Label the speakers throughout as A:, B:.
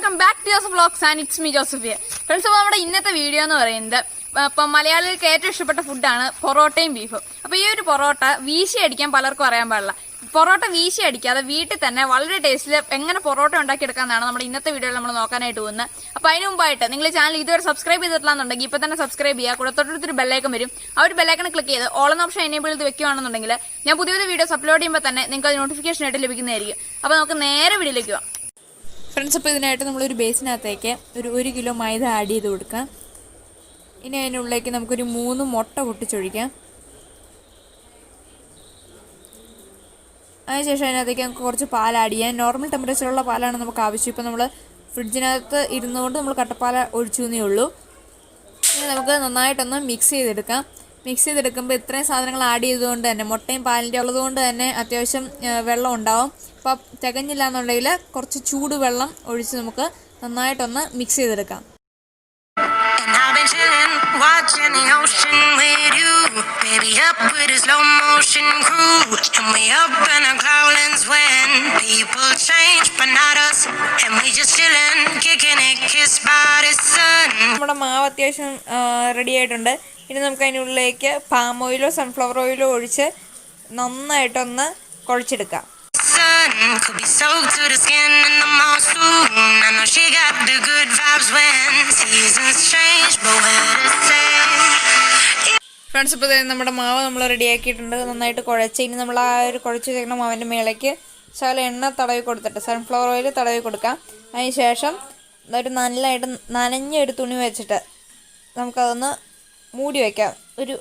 A: welcome back to Joseph Vlogs and it's me Josephia. Friends, നമ്മുടെ ഇന്നത്തെ video എന്ന് പറയുന്നത് ഇപ്പം മലയാളികൾക്ക് ഏറ്റവും ഇഷ്ടപ്പെട്ട ഫുഡാണ് പൊറോട്ടയും ബീഫും. അപ്പോൾ ഈ ഒരു പൊറോട്ട വീശി അടിക്കാൻ പലർക്കും അറിയാൻ പാടില്ല. പൊറോട്ട വീശി അടിക്കാതെ വീട്ടിൽ തന്നെ വളരെ ടേസ്റ്റിൽ എങ്ങനെ പൊറോട്ട ഉണ്ടാക്കിയെടുക്കാമെന്നാണ് നമ്മുടെ ഇന്നത്തെ വീഡിയോയിൽ നമ്മൾ നോക്കാനായിട്ട് പോകുന്നത്. അപ്പോൾ അതിന് മുമ്പായിട്ട് നിങ്ങൾ ചാനൽ ഇതുവരെ സബ്സ്ക്രൈബ് ചെയ്തിട്ടില്ലാന്നുണ്ടെങ്കിൽ ഇപ്പോൾ തന്നെ സബ്സ്ക്രൈബ് ചെയ്യുക. കൂടെ തൊട്ടടുത്തൊരു ബെല്ലൈക്കൺ വരും. ആ ഒരു ബെല്ലൈക്കൺ ക്ലിക്ക് ചെയ്ത് ഓൾ എന്ന ഓപ്ഷൻ എനേബിൾ ചെയ്ത് വെക്കുകയാണെന്നുണ്ടെങ്കിൽ ഞാൻ പുതിയ പുതിയ വീഡിയോസ് അപ്ലോഡ് ചെയ്യുമ്പോൾ തന്നെ നിങ്ങൾക്ക് അത് നോട്ടിഫിക്കേഷൻ ആയിട്ട് ലഭിക്കുന്നതായിരിക്കും. അപ്പോൾ നമുക്ക് നേരെ വീഡിയോയിലേക്ക് പോകാം. ഫ്രണ്ട്സ്, അപ്പോൾ ഇതിനായിട്ട് നമ്മളൊരു ബേസിനകത്തേക്ക് ഒരു 1 കിലോ മൈദ ആഡ് ചെയ്ത് കൊടുക്കാം. ഇനി അതിനുള്ളിലേക്ക് നമുക്കൊരു 3 മുട്ട പൊട്ടിച്ചൊഴിക്കാം. അതിനുശേഷം അതിനകത്തേക്ക് നമുക്ക് കുറച്ച് പാൽ ആഡ് ചെയ്യാം. നോർമൽ ടെമ്പറേച്ചറുള്ള പാലാണ് നമുക്ക് ആവശ്യം. ഇപ്പോൾ നമ്മൾ ഫ്രിഡ്ജിനകത്ത് ഇരുന്നുകൊണ്ട് നമ്മൾ കട്ടപ്പാൽ ഒഴിച്ചു എന്നേ ഉള്ളൂ. ഇനി നമുക്ക് നന്നായിട്ടൊന്ന് മിക്സ് ചെയ്തെടുക്കാം. മിക്സ് ചെയ്തെടുക്കുമ്പോൾ ഇത്രയും സാധനങ്ങൾ ആഡ് ചെയ്തുകൊണ്ട് തന്നെ മുട്ടയും പാലിൻ്റെ ഉള്ളതുകൊണ്ട് തന്നെ അത്യാവശ്യം വെള്ളം ഉണ്ടാവും. അപ്പോൾ തികഞ്ഞില്ല എന്നുണ്ടെങ്കിൽ കുറച്ച് ചൂടുവെള്ളം ഒഴിച്ച് നമുക്ക് നന്നായിട്ടൊന്ന് മിക്സ് ചെയ്തെടുക്കാം.
B: Watching the ocean with you, baby, up with a slow motion crew, and we up in our growlings when people change, but not us, and we just chillin', kicking it, kissed by the sun.
A: നമ്മുടെ മാവ് അത്യാവശ്യം ready ആയിട്ടുണ്ട്. ഇനി നമുക്ക് അതിനുള്ളിലേക്ക് palm ഓയിലോ sunflower ഓയിലോ ഒഴിച്ച് നന്നായിട്ടൊന്ന് കുഴച്ചെടുക്കാം.
B: Could be soaked to the skin in the monsoon. I know she got the good vibes when seasons change, but we're the same.
A: Friends, ഇപ്പോൾ നമ്മുടെ മാവ് നമ്മൾ റെഡിയാക്കിയിട്ടുണ്ട്. നന്നായിട്ട് കുഴച്ച് ഇനി നമ്മൾ ആ ഒരു കുഴച്ച് വെക്കുന്ന മാവിൻ്റെ മേലേക്ക് ശകലം എണ്ണ തടവി കൊടുത്തിട്ട് സൺഫ്ലവർ ഓയിൽ തടവി കൊടുക്കാം. അതിന് ശേഷം ഒരു നല്ലതായിട്ട് നനഞ്ഞ ഒരു തുണി വെച്ചിട്ട് നമുക്കതൊന്ന് മൂടി വയ്ക്കാം. ഒരു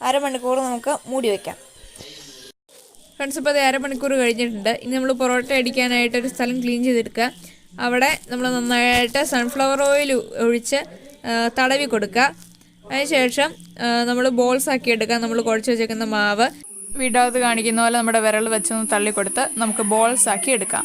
A: അരമണിക്കൂർ നമുക്ക് മൂടി വയ്ക്കാം. ഫ്രണ്ട്സ്, ഇപ്പോൾ അത് അരമണിക്കൂർ കഴിഞ്ഞിട്ടുണ്ട്. ഇനി നമ്മൾ പൊറോട്ട അടിക്കാനായിട്ട് ഒരു സ്ഥലം ക്ലീൻ ചെയ്തെടുക്കുക. അവിടെ നമ്മൾ നന്നായിട്ട് സൺഫ്ലവർ ഓയിൽ ഒഴിച്ച് തടവി കൊടുക്കുക. അതിനുശേഷം നമ്മൾ ബോൾസ് ആക്കി എടുക്കുക. നമ്മൾ കുഴച്ച് വെച്ചേക്കുന്ന മാവ് വീഡിയോത്ത് കാണിക്കുന്ന പോലെ നമ്മുടെ വിരൽ വെച്ചൊന്ന് തള്ളിക്കൊടുത്ത് നമുക്ക് ബോൾസ് ആക്കി എടുക്കാം.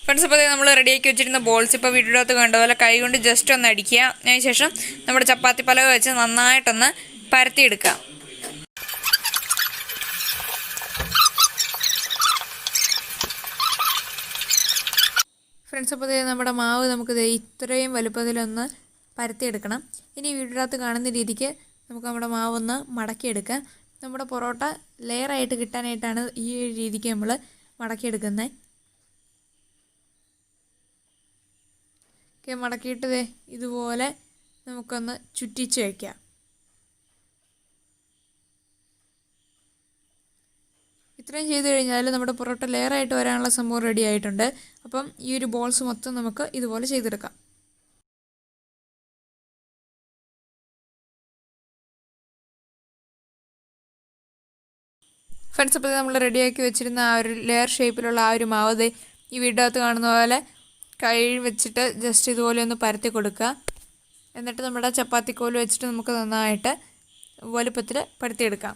A: ഫ്രണ്ട്സ്, ഇപ്പോൾ നമ്മൾ റെഡിയാക്കി വെച്ചിരുന്ന ബോൾസ് ഇപ്പോൾ വീഡിയോത്ത് കണ്ടതുപോലെ കൈ കൊണ്ട് ജസ്റ്റ് ഒന്ന് അടിക്കുക. അതിനുശേഷം നമ്മുടെ ചപ്പാത്തി പലക വെച്ച് നന്നായിട്ടൊന്ന് പരത്തിയെടുക്കുക. ഫ്രണ്ട്സ്, അപ്പോൾ നമ്മുടെ മാവ് നമുക്ക് ഇത്രയും വലുപ്പത്തിലൊന്ന് പരത്തിയെടുക്കണം. ഇനി വീഡിയോത്ത് കാണുന്ന രീതിക്ക് നമുക്ക് നമ്മുടെ മാവൊന്ന് മടക്കിയെടുക്കാം. നമ്മുടെ പൊറോട്ട ലെയറായിട്ട് കിട്ടാനായിട്ടാണ് ഈ ഒരു രീതിക്ക് നമ്മൾ മടക്കിയെടുക്കുന്നത്. മടക്കിയിട്ട് ഇതുപോലെ നമുക്കൊന്ന് ചുറ്റിച്ച് വയ്ക്കാം. ഇത്രയും ചെയ്ത് കഴിഞ്ഞാൽ നമ്മുടെ പൊറോട്ട ലെയറായിട്ട് വരാനുള്ള സംഭവം റെഡി ആയിട്ടുണ്ട്. അപ്പം ഈ ഒരു ബോൾസ് മൊത്തം നമുക്ക് ഇതുപോലെ ചെയ്തെടുക്കാം. ഫ്രണ്ട്സ്, അപ്പോൾ നമ്മൾ റെഡിയാക്കി വെച്ചിരുന്ന ആ ഒരു ലെയർ ഷേപ്പിലുള്ള ആ ഒരു മാവ് ഈ വീഡിയോത്ത് കാണുന്ന പോലെ കൈ വെച്ചിട്ട് ജസ്റ്റ് ഇതുപോലെ ഒന്ന് പരത്തി കൊടുക്കുക. എന്നിട്ട് നമ്മുടെ ചപ്പാത്തിക്കോല് വെച്ചിട്ട് നമുക്ക് നന്നായിട്ട് വലുപ്പത്തിൽ പരത്തിയെടുക്കാം.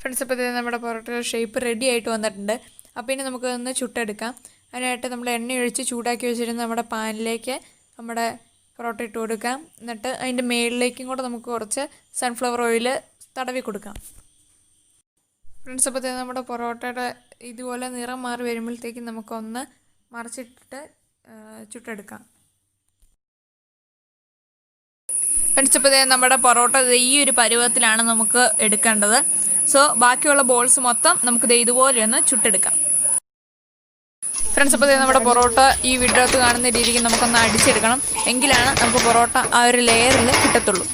A: ഫ്രണ്ട്സ്, അപ്പോൾ നമ്മുടെ പൊറോട്ടയുടെ ഷേപ്പ് റെഡി ആയിട്ട് വന്നിട്ടുണ്ട്. അപ്പോൾ ഇനി നമുക്ക് ഒന്ന് ചുട്ടെടുക്കാം. അതിനായിട്ട് നമ്മൾ എണ്ണ ഒഴിച്ച് ചൂടാക്കി വെച്ചിരുന്ന നമ്മുടെ പാനിലേക്ക് നമ്മുടെ പൊറോട്ട ഇട്ട് കൊടുക്കാം. എന്നിട്ട് അതിൻ്റെ മേളിലേക്കും കൂടെ നമുക്ക് കുറച്ച് സൺഫ്ലവർ ഓയിൽ തടവി കൊടുക്കാം. ഫ്രണ്ട്സ്, അപ്പോൾ നമ്മുടെ പൊറോട്ടയുടെ ഇതുപോലെ നിറം മാറി വരുമ്പോഴത്തേക്കും നമുക്കൊന്ന് മറിച്ചിട്ടിട്ട് ചുട്ടെടുക്കാം. ഫ്രണ്ട്സ്, ഇപ്പോൾ നമ്മുടെ പൊറോട്ട ഈ ഒരു പരുവത്തിലാണ് നമുക്ക് എടുക്കേണ്ടത്. സോ ബാക്കിയുള്ള ബോൾസ് മൊത്തം നമുക്ക് ഇതുപോലെ ഒന്ന് ചുട്ടെടുക്കാം. ഫ്രണ്ട്സ്, അപ്പോൾ നമ്മുടെ പൊറോട്ട ഈ വീഡിയോത്ത് കാണുന്ന രീതിക്ക് നമുക്കൊന്ന് അടിച്ചെടുക്കണം. എങ്കിലാണ് നമുക്ക് പൊറോട്ട ആ ഒരു ലെയറിൽ കിട്ടത്തുള്ളൂ.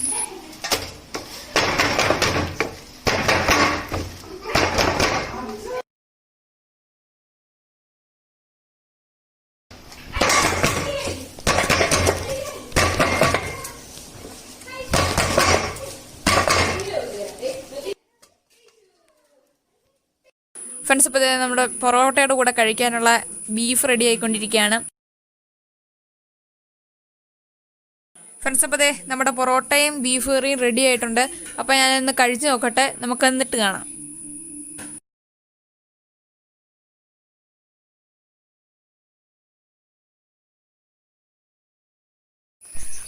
A: ഫ്രണ്ട്സ് ഇപ്പോൾ നമ്മുടെ പൊറോട്ടയുടെ കൂടെ കഴിക്കാനുള്ള ബീഫ് റെഡി ആയിക്കൊണ്ടിരിക്കുകയാണ്. ഫ്രണ്ട്സ് അപ്പോൾ നമ്മുടെ പൊറോട്ടയും ബീഫ് കറിയും റെഡി ആയിട്ടുണ്ട്. അപ്പോൾ ഞാനൊന്ന് കഴിച്ച് നോക്കട്ടെ, നമുക്ക് എന്നിട്ട് കാണാം.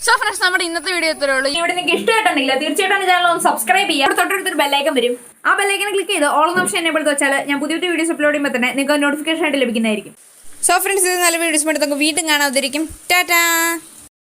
A: സോ ഫ്രണ്ട്സ്, നമ്മുടെ ഇന്നത്തെ വീഡിയോ ഇത്രേ ഉള്ളൂ. ഇവിടെ നിങ്ങൾക്ക് ഇഷ്ടമായിട്ടുണ്ടെങ്കിൽ തീർച്ചയായിട്ടും ചാനൽ ഒന്ന് സബ്സ്ക്രൈബ് ചെയ്യുക. തൊട്ടടുത്തൊരു ബെല്ലൈക്കൻ വരും. ആ ബെല്ലൈക്കൻ ക്ലിക്ക് ചെയ്ത് ഓൾ ഓപ്ഷൻ എനേബിൾ വെച്ചാൽ ഞാൻ പുതിയ വീഡിയോസ് അപ്ലോഡ് ചെയ്യുമ്പോൾ തന്നെ നിങ്ങൾക്ക് നോട്ടിഫിക്കേഷൻ ആയിട്ട് ലഭിക്കുന്നതായിരിക്കും. സോ ഫ്രണ്ട്സ്, ഇത് നല്ല വീഡിയോസ് വേണ്ടി നമുക്ക് വീണ്ടും കാണാതിരിക്കും. ടാറ്റാ.